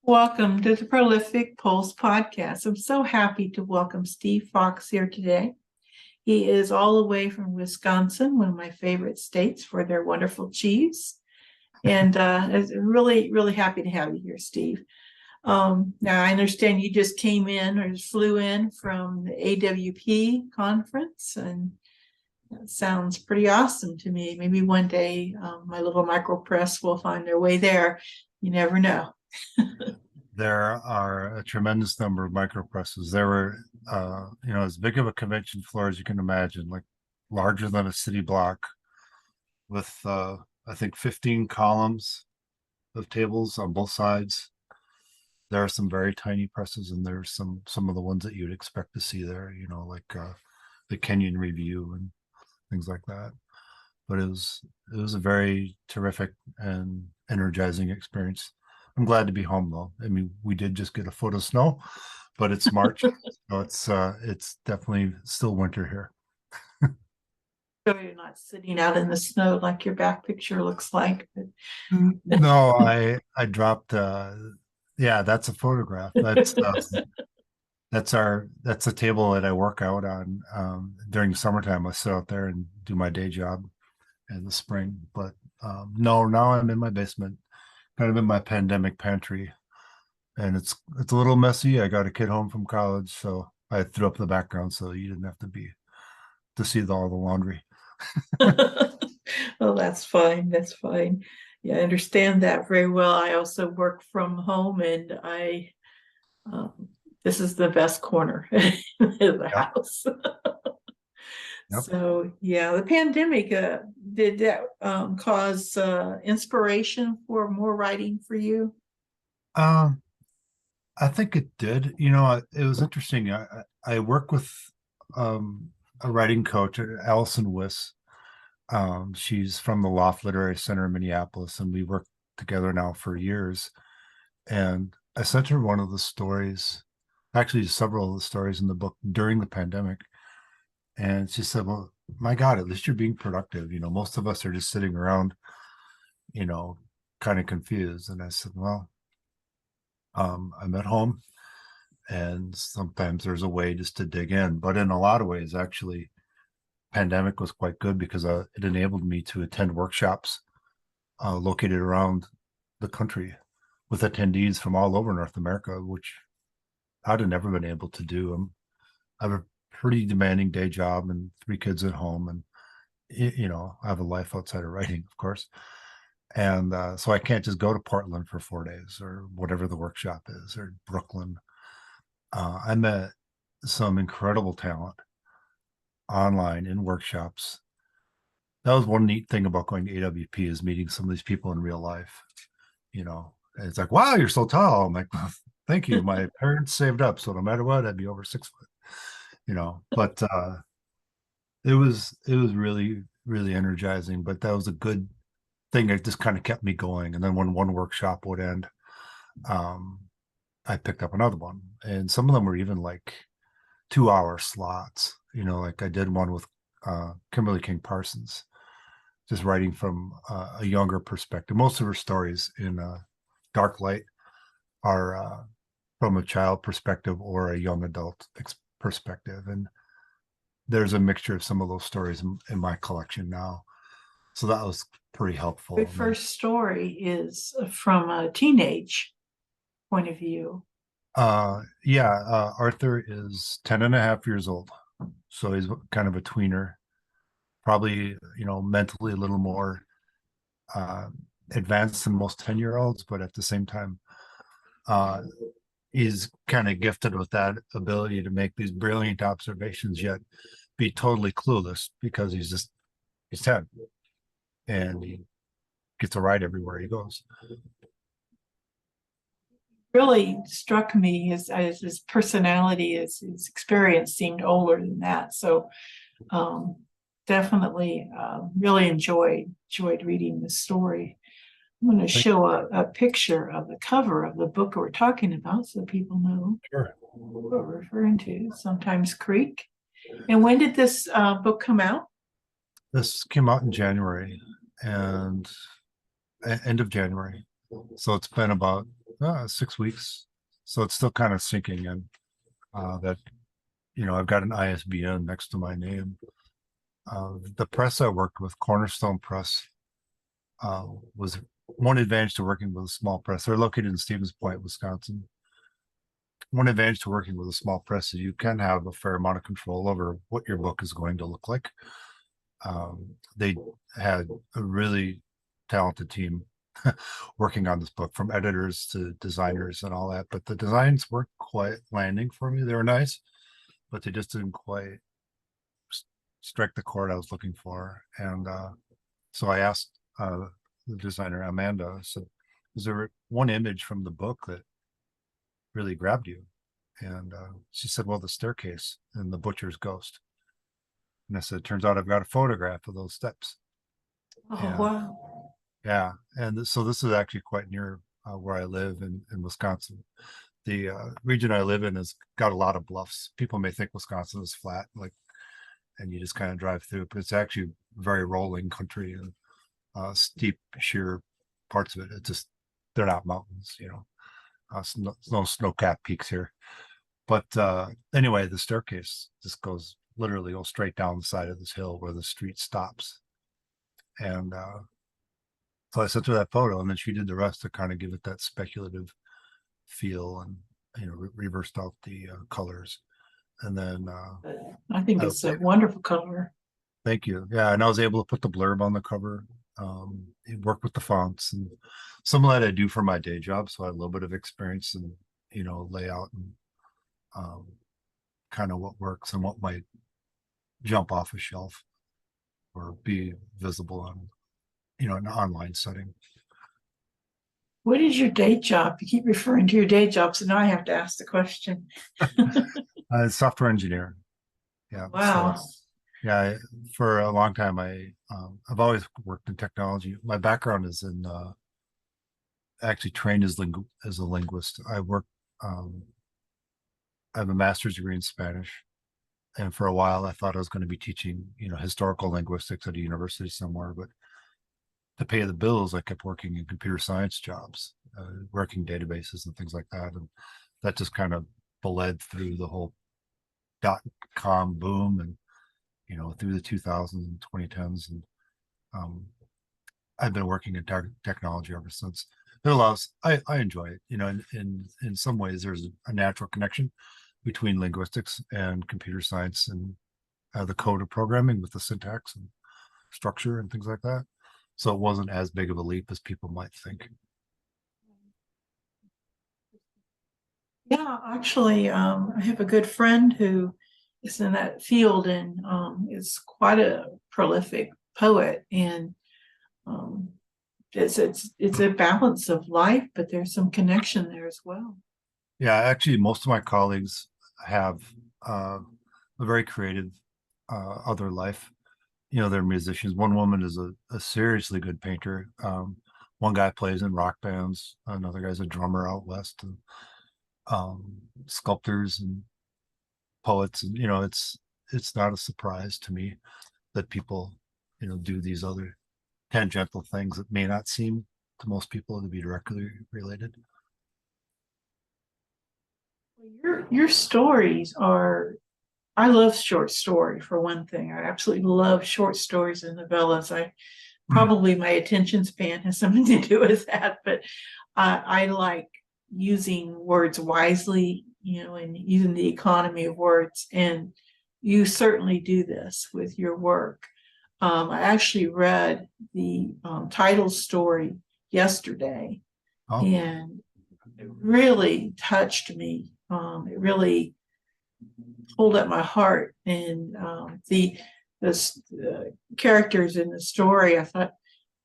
Welcome to the Prolific Pulse podcast. I'm so happy to welcome Steve Fox here today. He is all the way from Wisconsin, one of my favorite states for their wonderful cheese. And I'm really, really happy to have you here, Steve. Now, I understand you just came in or flew in from the AWP conference, and that sounds pretty awesome to me. Maybe one day my little micro press will find their way there. You never know. There are a tremendous number of micropresses. There were, as big of a convention floor as you can imagine, like larger than a city block, with I think 15 columns of tables on both sides. There are some very tiny presses, and there's some of the ones that you'd expect to see there. Like the Kenyon Review and things like that. But it was a very terrific and energizing experience. I'm glad to be home though. I mean, we did just get a foot of snow, but it's March, so it's definitely still winter here. So you're not sitting out in the snow like your back picture looks like. No, I dropped. Yeah, that's a photograph. That's the table that I work out on during the summertime. I sit out there and do my day job in the spring. But no, now I'm in my basement, kind of in my pandemic pantry, and it's a little messy. I got a kid home from college, so I threw up the background so you didn't have to see all the laundry. Well, that's fine. That's fine. Yeah, I understand that very well. I also work from home, and um, this is the best corner in the Yep, house. yep. So yeah, the pandemic did that cause inspiration for more writing for you? Um, I think it did. It was interesting. I work with a writing coach, Allison Wiss. She's from the Loft Literary Center in Minneapolis, and we worked together now for years. And I sent her one of the stories, actually several of the stories in the book during the pandemic. And she said, "Well, my God, at least you're being productive. Most of us are just sitting around, you know, kind of confused." And I said, "Well, I'm at home, and sometimes there's a way just to dig in. But in a lot of ways, actually, pandemic was quite good because it enabled me to attend workshops located around the country with attendees from all over North America, which I'd have never been able to do. I have a pretty demanding day job and 3 kids at home, and I have a life outside of writing, of course, and so I can't just go to Portland for 4 days or whatever the workshop is, or Brooklyn. I met some incredible talent online in workshops. That was one neat thing about going to AWP, is meeting some of these people in real life. And it's like, wow, you're so tall. I'm like, well, thank you. My parents saved up, so no matter what, I'd be over 6 foot. But it was really, really energizing. But that was a good thing. It just kind of kept me going. And then when one workshop would end, um, I picked up another one, and some of them were even like 2-hour slots. Like I did one with Kimberly King Parsons, just writing from a younger perspective. Most of her stories in Dark Light are from a child perspective or a young adult perspective, and there's a mixture of some of those stories in my collection now. So that was pretty helpful. The first story is from a teenage point of view. Arthur is 10 and a half years old. So he's kind of a tweener, probably, mentally a little more uh, advanced than most 10-year-olds, but at the same time, uh, he's kind of gifted with that ability to make these brilliant observations, yet be totally clueless because he's 10 and he gets a ride everywhere he goes. Really struck me his personality, his experience seemed older than that. So definitely really enjoyed reading the story. I'm going to show a picture of the cover of the book we're talking about so people know Sure. what we're referring to. Sometimes Creek. And when did this book come out? This came out in January, and end of January. So it's been about 6 weeks. So it's still kind of sinking in that, I've got an ISBN next to my name. The press I worked with, Cornerstone Press, was one advantage to working with a small press. They're located in Stevens Point, Wisconsin. One advantage to working with a small press is you can have a fair amount of control over what your book is going to look like. They had a really talented team working on this book, from editors to designers and all that. But the designs weren't quite landing for me. They were nice, but they just didn't quite strike the chord I was looking for. And so I asked the designer, Amanda, I said, is there one image from the book that really grabbed you? And she said, well, the staircase and the butcher's ghost. And I said, turns out I've got a photograph of those steps. Oh, And wow. yeah, and so this is actually quite near where I live in Wisconsin. The region I live in has got a lot of bluffs. People may think Wisconsin is flat, and you just kind of drive through it, but it's actually very rolling country and steep, sheer parts of it. It's just, they're not mountains, no snow-capped peaks here. But anyway, the staircase just literally goes straight down the side of this hill where the street stops. And so I sent her that photo, and then she did the rest to kind of give it that speculative feel, and reversed out the colors. And then I think it's a wonderful color. thank you. Yeah, and I was able to put the blurb on the cover, work with the fonts, and some of that I do for my day job, so I had a little bit of experience in layout and kind of what works and what might jump off a shelf or be visible on an online setting. What is your day job? You keep referring to your day job, so now I have to ask the question. Software engineer. Yeah. Wow. So, yeah, for a long time I've always worked in technology. My background is in actually trained as a linguist. I have a master's degree in Spanish, and for a while I thought I was going to be teaching historical linguistics at a university somewhere, but to pay the bills I kept working in computer science jobs, working databases and things like that, and that just kind of bled through the whole .com boom and through the 2000s and 2010s, and I've been working in technology ever since. I enjoy it. In some ways there's a natural connection between linguistics and computer science and the code of programming with the syntax and structure and things like that. So it wasn't as big of a leap as people might think. Yeah, actually, I have a good friend who is in that field and is quite a prolific poet. And it's a balance of life, but there's some connection there as well. Yeah, actually, most of my colleagues have a very creative other life. They're musicians. One woman is a seriously good painter. One guy plays in rock bands. Another guy's a drummer out west. And, sculptors and poets, and it's not a surprise to me that people do these other tangential things that may not seem to most people to be directly related. Your stories are, I love short story for one thing. I absolutely love short stories and novellas. Probably my attention span has something to do with that, but I like using words wisely, and using the economy of words. And you certainly do this with your work. I actually read the title story yesterday, and it really touched me. It really pulled at my heart, and the characters in the story, I thought,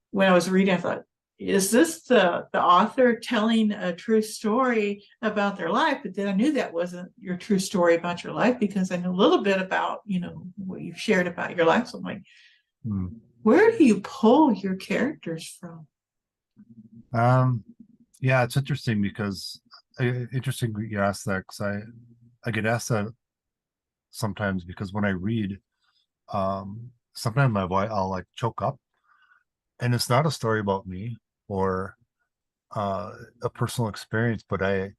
when I was reading, I thought, is this the author telling a true story about their life? But then I knew that wasn't your true story about your life, because I know a little bit about what you've shared about your life. So I'm like, where do you pull your characters from? Yeah, it's interesting because interesting you asked that, because I get asked that sometimes, because when I read, sometimes I'll like choke up, and it's not a story about me, or a personal experience, but I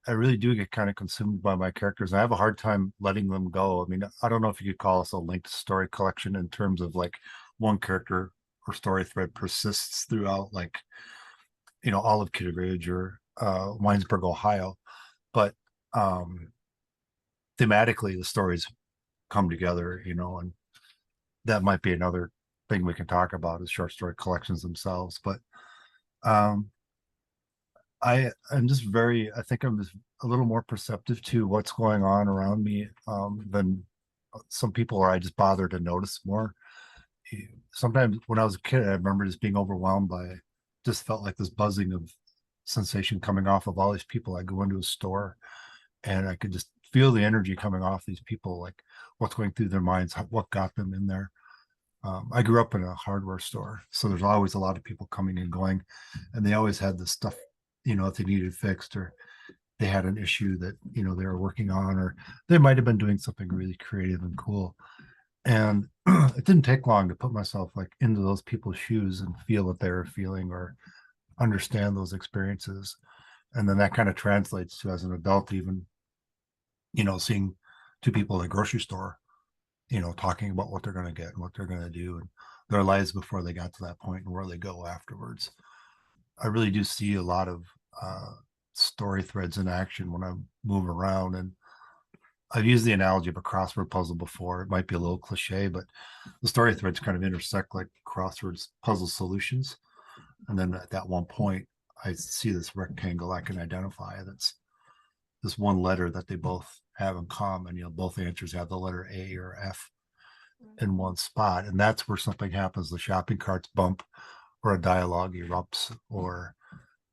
really do get kind of consumed by my characters. I have a hard time letting them go. I mean, I don't know if you could call us a linked story collection in terms of like one character or story thread persists throughout, like, Olive Kitteridge or Winesburg, Ohio. But um, thematically, the stories come together, and that might be another thing we can talk about is short story collections themselves. But um, I'm just I think I'm just a little more perceptive to what's going on around me than some people are. I just bother to notice more. Sometimes when I was a kid, I remember just being overwhelmed by, just felt like this buzzing of sensation coming off of all these people. I go into a store and I could just feel the energy coming off these people, like what's going through their minds, what got them in there. I grew up in a hardware store, so there's always a lot of people coming and going, and they always had this stuff, if they needed fixed or they had an issue that they were working on, or they might have been doing something really creative and cool. And it didn't take long to put myself like into those people's shoes and feel what they were feeling or understand those experiences. And then that kind of translates to as an adult, even seeing two people in a grocery store, talking about what they're going to get and what they're going to do and their lives before they got to that point and where they go afterwards. I really do see a lot of story threads in action when I move around. And I've used the analogy of a crossword puzzle before. It might be a little cliche, but the story threads kind of intersect like crosswords puzzle solutions. And then at that one point, I see this rectangle I can identify that's this one letter that they both have in common. Both answers have the letter A or F in one spot. And that's where something happens. The shopping carts bump, or a dialogue erupts, or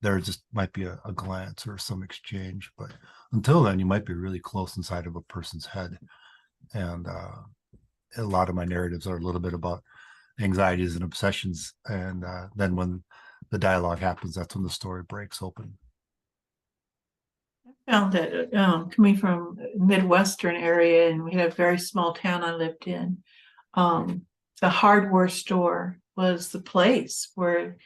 there just might be a glance or some exchange. But until then, you might be really close inside of a person's head. And a lot of my narratives are a little bit about anxieties and obsessions. And then when the dialogue happens, that's when the story breaks open. Found that coming from Midwestern area, and we had a very small town I lived in, the hardware store was the place where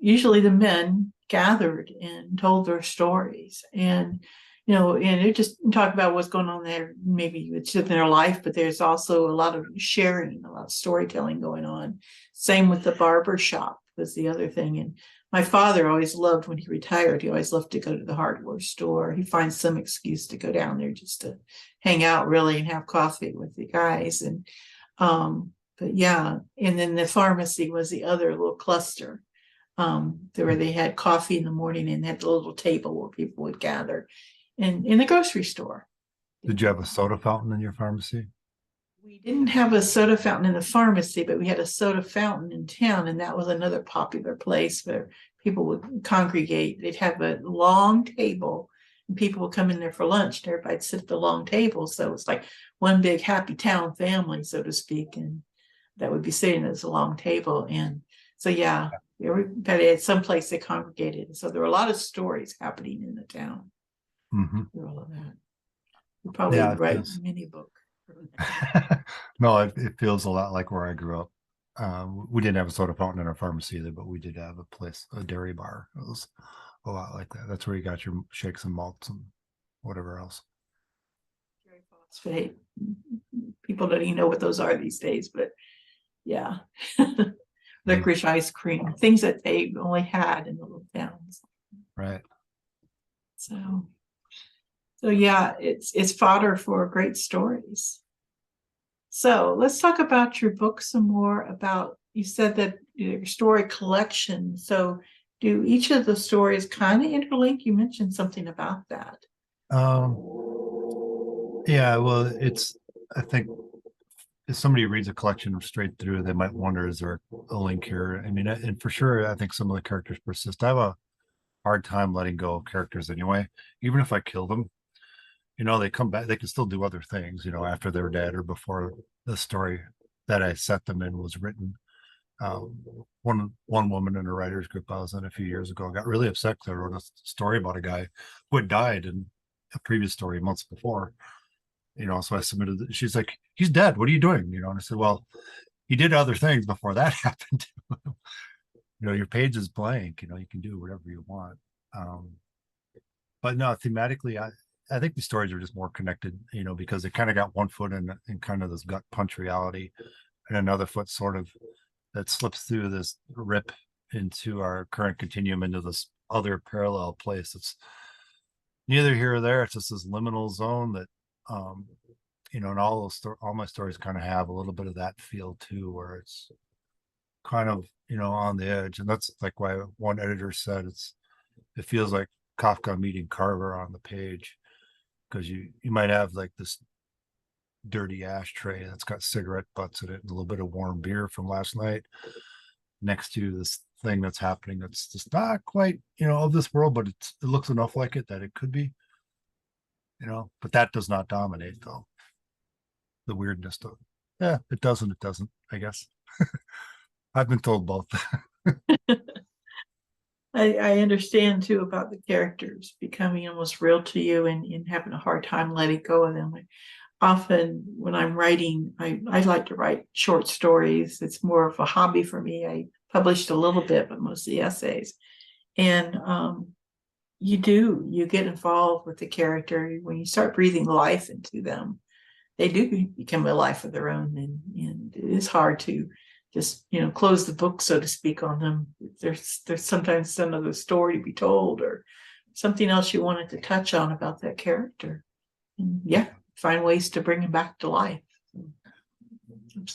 usually the men gathered and told their stories. And and it just talk about what's going on there. Maybe it's in their life, but there's also a lot of sharing, a lot of storytelling going on. Same with the barber shop was the other thing. And my father always loved, when he retired, he always loved to go to the hardware store. He finds some excuse to go down there just to hang out really and have coffee with the guys. And but yeah, and then the pharmacy was the other little cluster where they had coffee in the morning and had a little table where people would gather. And in the grocery store. Did you have a soda fountain in your pharmacy? We didn't have a soda fountain in the pharmacy, but we had a soda fountain in town, and that was another popular place where people would congregate. They'd have a long table, and people would come in there for lunch, and everybody'd sit at the long table. So it's like one big happy town family, so to speak, and that would be sitting at a long table. And so, yeah, everybody had some place they congregated. So there were a lot of stories happening in the town. Mm-hmm. Through all of that. You probably write a mini book. No, it feels a lot like where I grew up. We didn't have a soda fountain in our pharmacy either, but we did have a place, a dairy bar. It was a lot like that. That's where you got your shakes and malts and whatever else. Dairy phosphate. People don't even know what those are these days, but yeah. Licorice ice cream, things that they only had in the little towns. Right. So yeah, it's fodder for great stories. So let's talk about your book some more. About, you said that your story collection. So do each of the stories kind of interlink? You mentioned something about that. Yeah, well, I think if somebody reads a collection straight through, they might wonder, is there a link here? I mean, and for sure, I think some of the characters persist. I have a hard time letting go of characters anyway, even if I kill them. They come back, they can still do other things, after they're dead or before the story that I set them in was written. One woman in a writer's group I was in a few years ago got really upset because I wrote a story about a guy who had died in a previous story months before. So I submitted, she's like, he's dead. What are you doing? And I said, well, he did other things before that happened. your page is blank, you can do whatever you want. But no, thematically, I think the stories are just more connected, because they kind of got one foot in kind of this gut punch reality, and another foot sort of that slips through this rip into our current continuum into this other parallel place. It's neither here or there. It's just this liminal zone that, and all my stories kind of have a little bit of that feel too, where it's kind of, on the edge. And that's like why one editor said it feels like Kafka meeting Carver on the page, because you might have like this dirty ashtray that's got cigarette butts in it and a little bit of warm beer from last night next to this thing that's happening that's just not quite, of this world, but it looks enough like it that it could be, but that does not dominate though. The weirdness though. Yeah, it doesn't, I guess. I've been told both. I understand too about the characters becoming almost real to you and having a hard time letting go of them. Often when I'm writing, I like to write short stories. It's more of a hobby for me. I published a little bit, but mostly essays. And you get involved with the character when you start breathing life into them. They do become a life of their own, and it is hard to just close the book, so to speak, on them. There's sometimes another story to be told or something else you wanted to touch on about that character, and find ways to bring him back to life.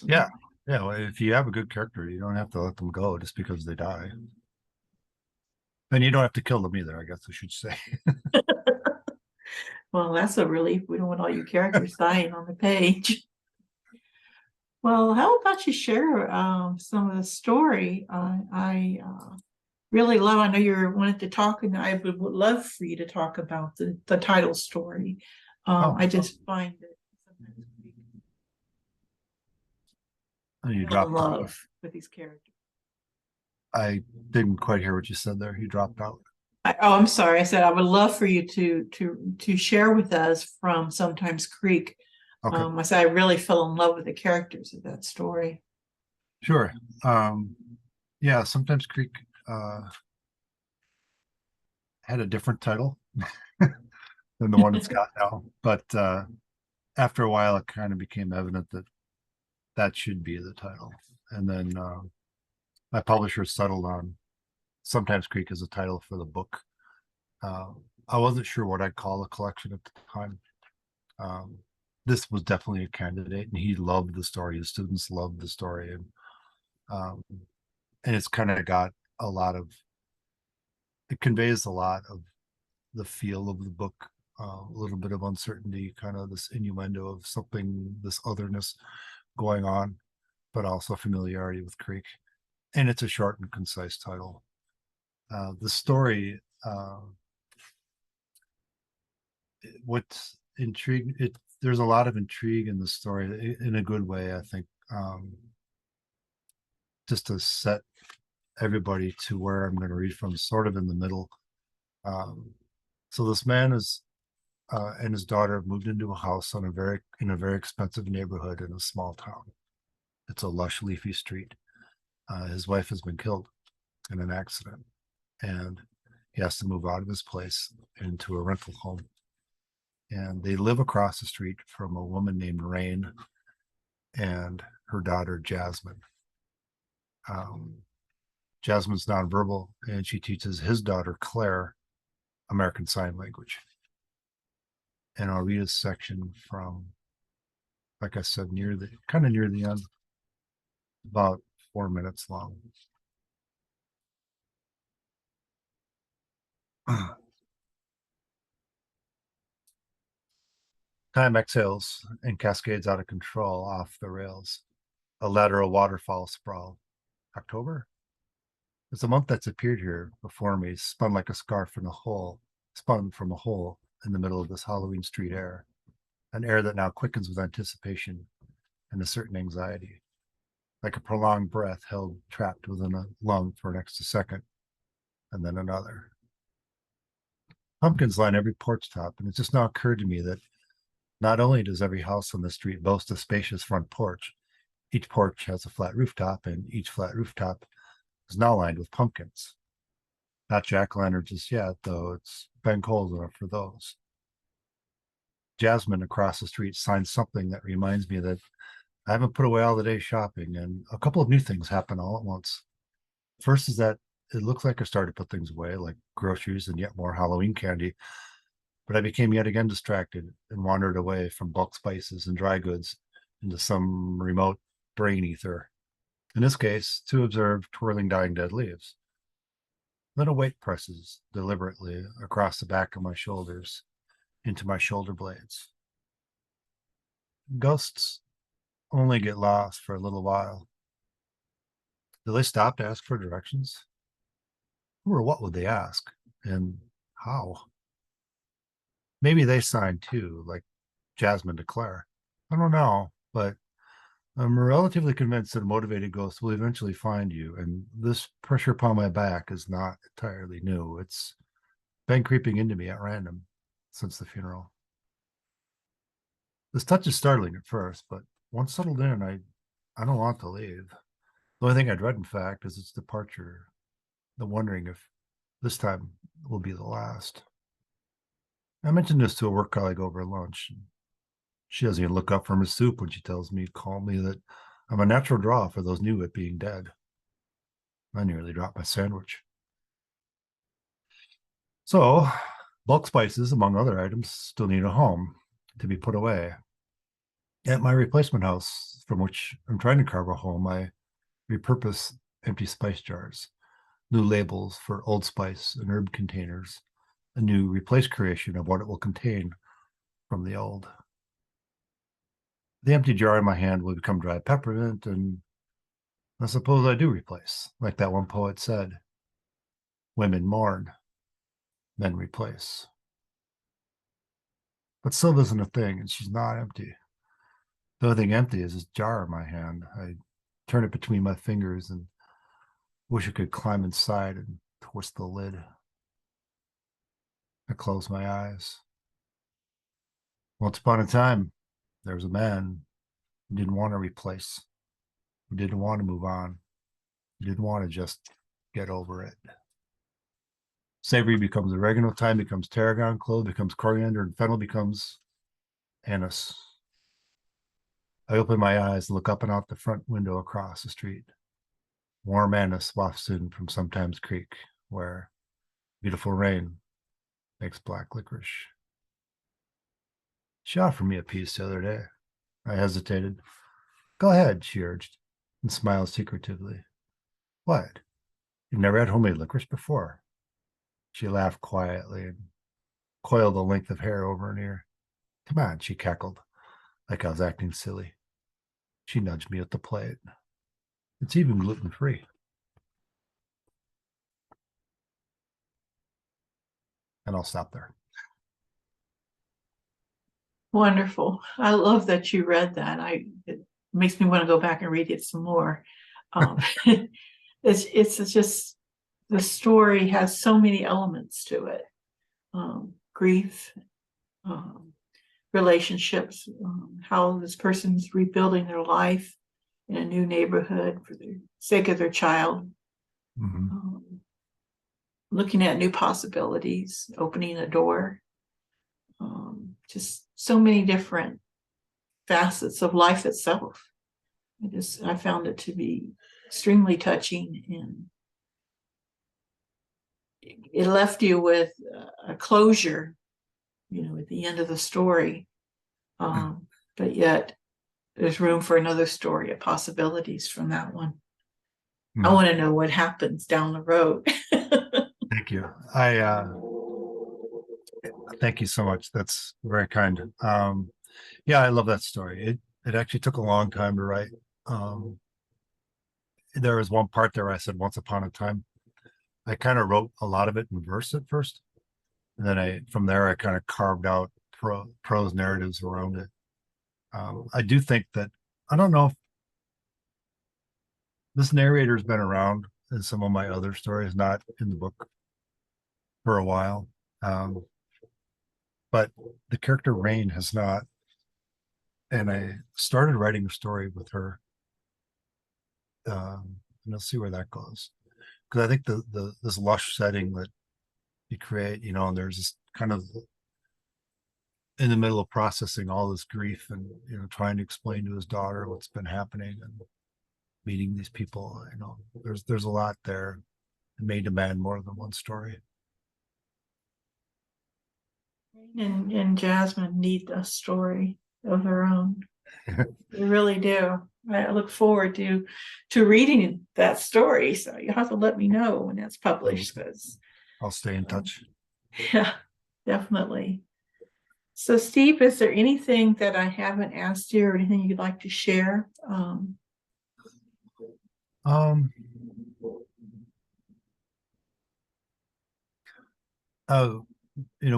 Yeah, well, if you have a good character, you don't have to let them go just because they die, and you don't have to kill them either, I guess I should say. Well, that's a relief. We don't want all your characters dying on the page. Well, how about you share some of the story? I really love. I know you wanted to talk, and I would love for you to talk about the title story. I just find that sometimes You fell dropped in out. love with these characters. I didn't quite hear what you said there. You dropped out. I'm sorry. I said I would love for you to share with us from Sometimes Creek. Okay. I said I really fell in love with the characters of that story. Sure. Yeah, Sometimes Creek had a different title than the one it's got now. But after a while, it kind of became evident that that should be the title. And then my publisher settled on Sometimes Creek as a title for the book. I wasn't sure what I'd call the collection at the time. This was definitely a candidate, and he loved the story. His students loved the story, and it's kind of got a lot of. It conveys a lot of the feel of the book, a little bit of uncertainty, kind of this innuendo of something, this otherness going on, but also familiarity with Creek. And it's a short and concise title. The story, what's intriguing, there's a lot of intrigue in the story in a good way, I think, just to set everybody to where I'm going to read from, sort of in the middle. So this man is and his daughter moved into a house in a very expensive neighborhood in a small town. It's a lush, leafy street. His wife has been killed in an accident, and he has to move out of his place into a rental home. And they live across the street from a woman named Rain and her daughter Jasmine. Jasmine's nonverbal, and she teaches his daughter Claire American Sign Language. And I'll read a section from, like I said, near the end, about 4 minutes long. Time exhales and cascades out of control off the rails. A lateral waterfall sprawl. October? It's a month that's appeared here before me, spun like a scarf from a hole in the middle of this Halloween street air. An air that now quickens with anticipation and a certain anxiety, like a prolonged breath held trapped within a lung for an extra second, and then another. Pumpkins line every porch top, and it just now occurred to me that not only does every house on the street boast a spacious front porch, each porch has a flat rooftop, and each flat rooftop is now lined with pumpkins. Not jack-o'-lantern just yet, though it's been cold enough for those. Jasmine across the street signs something that reminds me that I haven't put away all the day shopping, and a couple of new things happen all at once. First is that it looks like I started to put things away, like groceries and yet more Halloween candy, but I became yet again distracted and wandered away from bulk spices and dry goods into some remote brain ether. In this case, to observe twirling dying dead leaves. Then a weight presses deliberately across the back of my shoulders into my shoulder blades. Ghosts only get lost for a little while. Do they stop to ask for directions? Who or what would they ask? And how? Maybe they sign too, like Jasmine to Claire. I don't know, but I'm relatively convinced that a motivated ghost will eventually find you, and this pressure upon my back is not entirely new. It's been creeping into me at random since the funeral. This touch is startling at first, but once settled in, I don't want to leave. The only thing I dread, in fact, is its departure, the wondering if this time will be the last. I mentioned this to a work colleague over lunch. She doesn't even look up from her soup when she tells me calmly that I'm a natural draw for those new at being dead. I nearly dropped my sandwich. So, bulk spices, among other items, still need a home to be put away. At my replacement house, from which I'm trying to carve a home, I repurpose empty spice jars, new labels for old spice and herb containers, a new replace creation of what it will contain from the old. The empty jar in my hand will become dry peppermint, and I suppose I do replace, like that one poet said. Women mourn, men replace. But Sylve isn't a thing, and she's not empty. The only thing empty is this jar in my hand. I turn it between my fingers and wish I could climb inside and twist the lid. I close my eyes. Once upon a time, there was a man who didn't want to replace, who didn't want to move on, who didn't want to just get over it. Savory becomes oregano, thyme becomes tarragon, clove becomes coriander, and fennel becomes anise. I open my eyes and look up and out the front window across the street. Warm anise wafts in from Sometimes Creek, where beautiful rain makes black licorice. She offered me a piece the other day. I hesitated. Go ahead, she urged, and smiled secretively. What? You've never had homemade licorice before? She laughed quietly and coiled a length of hair over an ear. Come on, she cackled, like I was acting silly. She nudged me at the plate. It's even gluten-free. And I'll stop there. Wonderful. I love that you read that. It makes me want to go back and read it some more. It's just the story has so many elements to it. Grief, relationships, how this person's rebuilding their life in a new neighborhood for the sake of their child. Mm-hmm. Looking at new possibilities, opening a door. Just so many different facets of life itself. I found it to be extremely touching, and it left you with a closure, at the end of the story. But yet there's room for another story of possibilities from that one. Mm-hmm. I want to know what happens down the road. Thank you. Thank you so much. That's very kind. Yeah, I love that story. It actually took a long time to write. There was one part there where I said once upon a time. I kind of wrote a lot of it in verse at first. And then from there, I kind of carved out prose narratives around it. I do think that, I don't know if this narrator's been around in some of my other stories, not in the book for a while. But the character Rain has not. And I started writing a story with her. And I'll see where that goes. because I think this lush setting that you create, and there's this kind of in the middle of processing all this grief and trying to explain to his daughter what's been happening and meeting these people. There's a lot there. It may demand more than one story. And Jasmine need a story of their own. They really do. I look forward to reading that story. So you have to let me know when it's published, because I'll stay in touch. yeah, definitely. So Steve, is there anything that I haven't asked you or anything you'd like to share?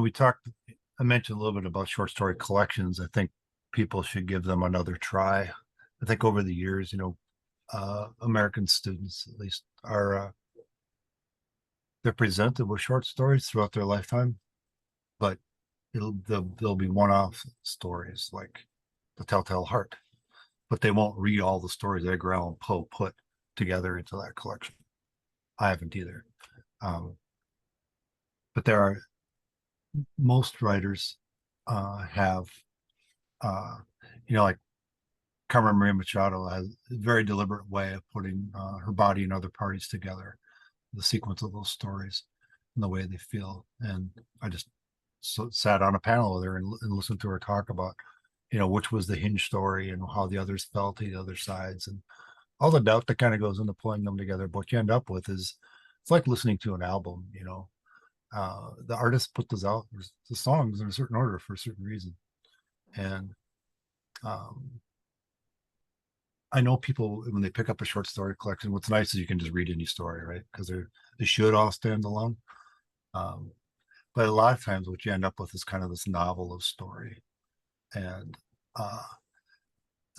We talked, I mentioned a little bit about short story collections. I think people should give them another try. I think over the years, American students at least are they're presented with short stories throughout their lifetime, but there'll be one-off stories like The Telltale Heart, but they won't read all the stories Edgar Allan Poe put together into that collection. I haven't either. But there are most writers have like Carmen Maria Machado has a very deliberate way of putting her body and other parties together, the sequence of those stories and the way they feel. And I just sat on a panel with her and listened to her talk about, which was the hinge story and how the others felt to the other sides and all the doubt that kind of goes into pulling them together. But what you end up with is it's like listening to an album, the artist put this out, the songs in a certain order for a certain reason. And I know people, when they pick up a short story collection, what's nice is you can just read any story, right? Because they should all stand alone. But a lot of times what you end up with is kind of this novel of story. And the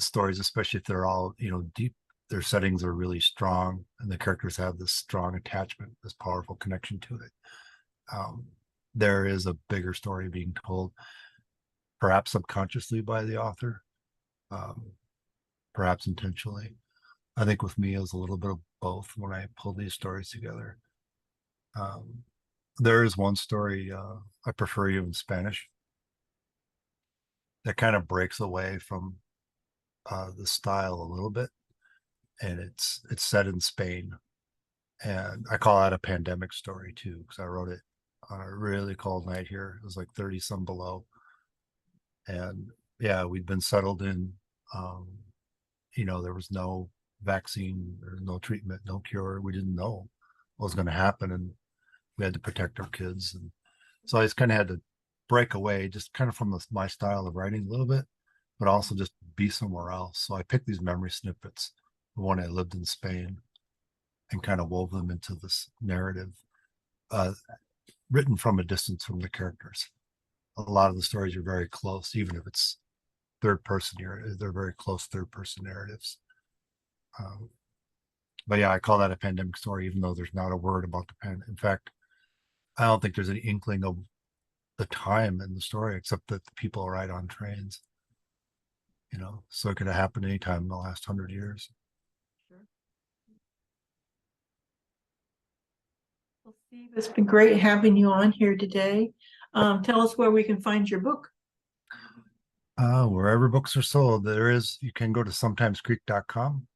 stories, especially if they're all, deep, their settings are really strong and the characters have this strong attachment, this powerful connection to it. There is a bigger story being told, perhaps subconsciously by the author, perhaps intentionally. I think with me, it was a little bit of both when I pulled these stories together. There is one story, I Prefer You in Spanish, that kind of breaks away from the style a little bit. And it's set in Spain. And I call that a pandemic story too, because I wrote it on a really cold night here. It was like 30 some below. And yeah, we'd been settled in. There was no vaccine, there was no treatment, no cure. We didn't know what was going to happen. And we had to protect our kids. And so I just kind of had to break away, just kind of from my style of writing a little bit, but also just be somewhere else. So I picked these memory snippets, the one I lived in Spain, and kind of wove them into this narrative, written from a distance from the characters. A lot of the stories are very close, even if it's third person here, they're very close third person narratives. But yeah, I call that a pandemic story, even though there's not a word about the pandemic. In fact, I don't think there's any inkling of the time in the story, except that the people ride on trains. So it could have happened anytime in the last 100 years. Sure. Well, Steve, it's been great having you on here today. Tell us where we can find your book. Wherever books are sold, you can go to sometimescreek.com.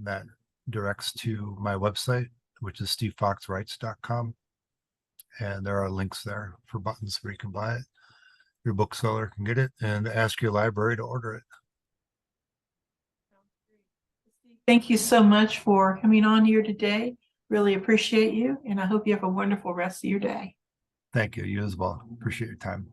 That directs to my website, which is stevefoxwrites.com. And there are links there for buttons where you can buy it. Your bookseller can get it, and ask your library to order it. Thank you so much for coming on here today. Really appreciate you, and I hope you have a wonderful rest of your day. Thank you. You as well. Appreciate your time.